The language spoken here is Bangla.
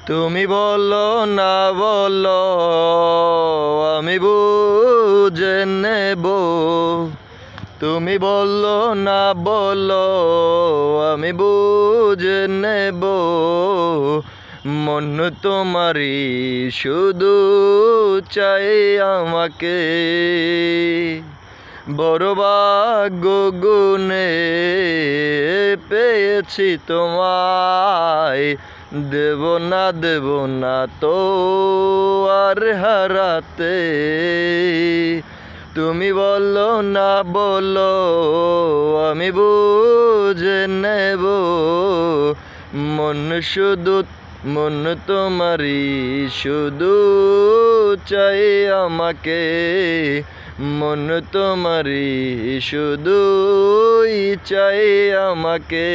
তুমি বলো না বলো, আমি বুঝে নেব। তুমি বলো না বলো, আমি বুঝে নেব। মন তোমারই শুধু চাই আমাকে। বড় ভাগ্য গুণে পেয়েছি তোমায়, দেব না তো আর হারাতে। তুমি বলো না বলো, আমি বুঝে নেব। মন শুধু মন তোমারই শুধু চাই আমাকে। মন তোমারই শুধুই চাই আমাকে।